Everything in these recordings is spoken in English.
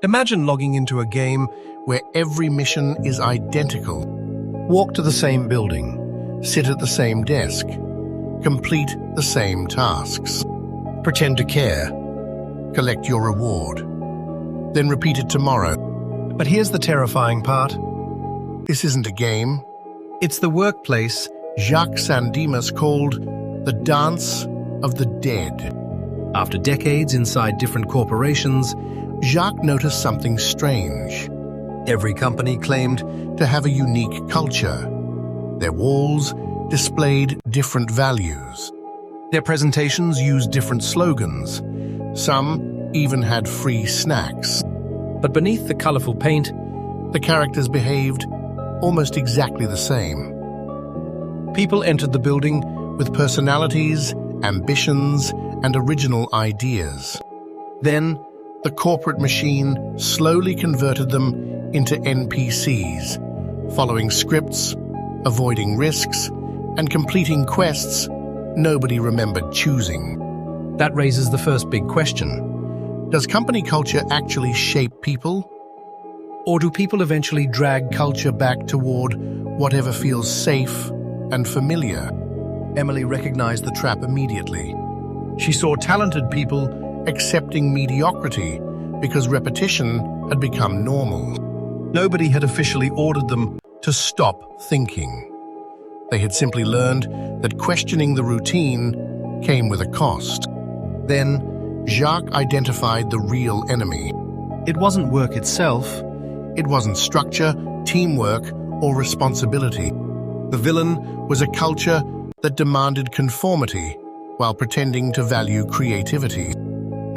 Imagine logging into a game where every mission is identical. Walk to the same building. Sit at the same desk. Complete the same tasks. Pretend to care. Collect your reward. Then repeat it tomorrow. But here's the terrifying part. This isn't a game. It's the workplace Jacques San Dimas called the dance of the dead. After decades inside different corporations, Jacques noticed something strange. every company claimed To have a unique culture. Their walls displayed different values. their presentations used different slogans. Some even had free snacks. But beneath the colorful paint, The characters behaved almost exactly the same. People entered the building with personalities, ambitions, and original ideas. Then, the corporate machine slowly converted them into NPCs, following scripts, avoiding risks, and completing quests nobody remembered choosing. that raises the first big question. Does company culture actually shape people? Or do people eventually drag culture back toward whatever feels safe and familiar? Emily recognized the trap immediately. She saw talented people accepting mediocrity because repetition had become normal. Nobody had officially ordered them to stop thinking. They had simply learned that questioning the routine came with a cost. Then, Jacques identified the real enemy. It wasn't work itself. It wasn't structure, teamwork, or responsibility. The villain was a culture that demanded conformity while pretending to value creativity.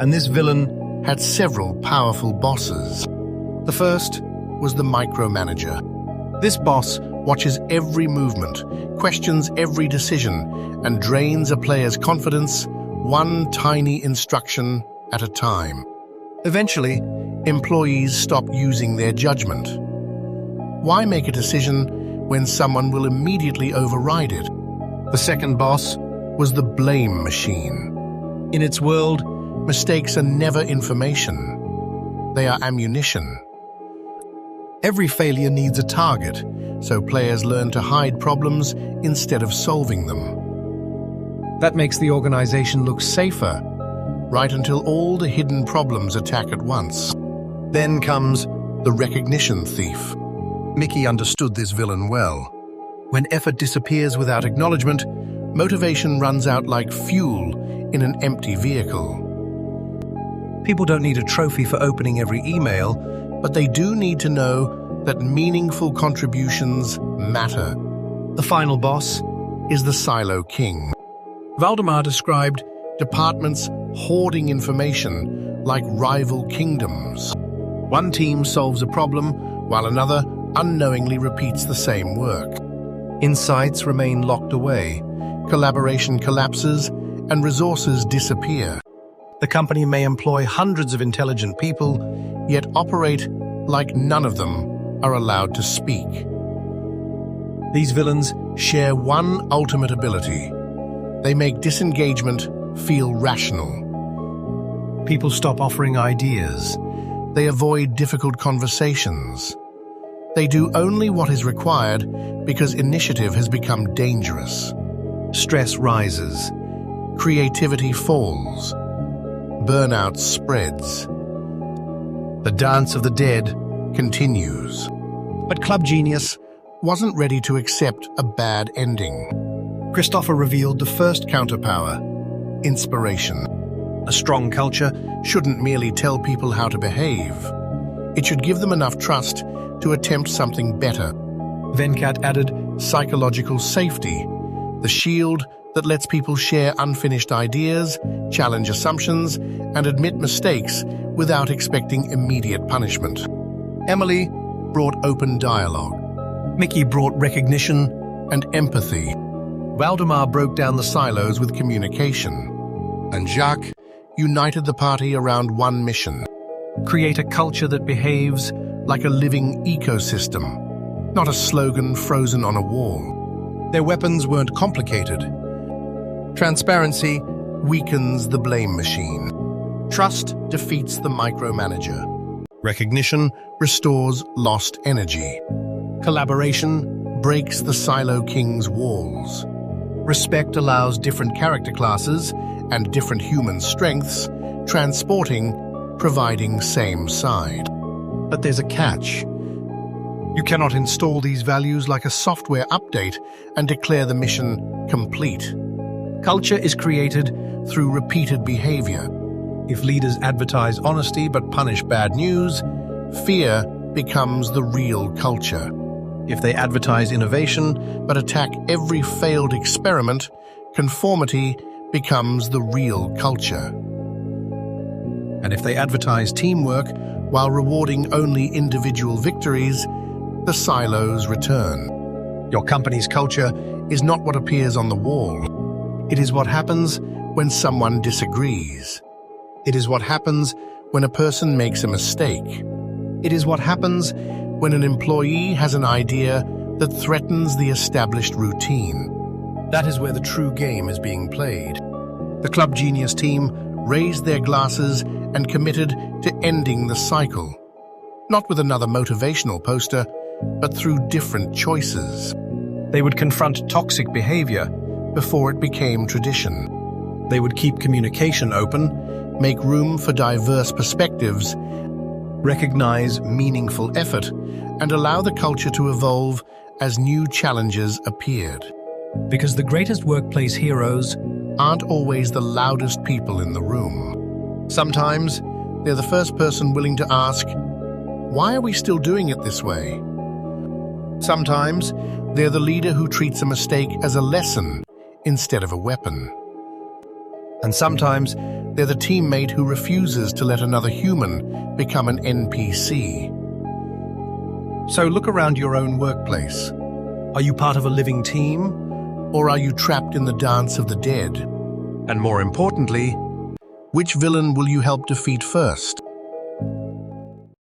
And this villain had several powerful bosses. The first was the Micromanager. This boss watches every movement, questions every decision, and drains a player's confidence one tiny instruction at a time. Eventually, employees stop using their judgment. Why make a decision when someone will immediately override it? The second boss was the blame machine. In its world, mistakes are never information. They are ammunition. Every failure needs a target, so players learn to hide problems instead of solving them. That makes the organization look Safer, right until all the hidden problems attack at once. Then comes the recognition thief. Mickey understood this villain well. When effort disappears without acknowledgement, motivation runs out like fuel in an empty vehicle. People don't need a trophy for opening every email, But they do need to know that meaningful contributions matter. The final boss is the Silo King. Valdemar described departments hoarding information like rival kingdoms. One team solves a problem while another unknowingly repeats the same work. Insights remain locked away, collaboration collapses, and resources disappear. The company may employ hundreds of intelligent people, yet operate like none of them are allowed to speak. These villains share one ultimate ability. They make disengagement feel rational. people stop offering ideas. They avoid difficult conversations. They do only what is required because initiative has become dangerous. Stress rises. Creativity falls. Burnout spreads. The dance of the dead continues. But Club Genius wasn't ready to accept a bad ending. Christopher revealed the first counterpower: inspiration. A strong culture shouldn't merely tell people how to behave. It should give them enough trust to attempt something better. Venkat added psychological safety, the shield that lets people share unfinished ideas, challenge assumptions, and admit mistakes without expecting immediate punishment. Emily brought open dialogue. Mickey brought recognition and empathy. Valdemar broke down the silos with communication. And Jacques united the party around one mission: create a culture that behaves like a living ecosystem, not a slogan frozen on a wall. Their weapons weren't complicated. Transparency weakens the blame machine. Trust defeats the micromanager. Recognition restores lost energy. Collaboration breaks the Silo King's walls. Respect allows different character classes and different human strengths, transporting, providing same side. But there's a catch. You cannot install these values like a software update and declare the mission complete. Culture is created through repeated behavior. If leaders advertise honesty but punish bad news, fear becomes the real culture. If they advertise innovation but attack every failed experiment, conformity becomes the real culture. And if they advertise teamwork while rewarding only individual victories, the silos return. Your company's culture is not what appears on the wall. It is what happens when someone disagrees. It is what happens when a person makes a mistake. It is what happens when an employee has an idea that threatens the established routine. That is where the true game is being played. The Club Genius team raised their glasses and committed to ending the cycle. Not with another motivational poster, but through different choices. They would confront toxic behavior before it became tradition. They would keep communication open, make room for diverse perspectives, recognize meaningful effort, and allow the culture to evolve as new challenges appeared. Because the greatest workplace heroes Aren't always the loudest people in the room. Sometimes, they're the first person willing to ask, why are we still doing it this way? Sometimes, they're the leader who treats a mistake as a lesson instead of a weapon. And sometimes, they're the teammate who refuses to let another human become an NPC. So look around your own workplace. Are you part of a living team? Or are you trapped in the dance of the dead? And more importantly, which villain will you help defeat first?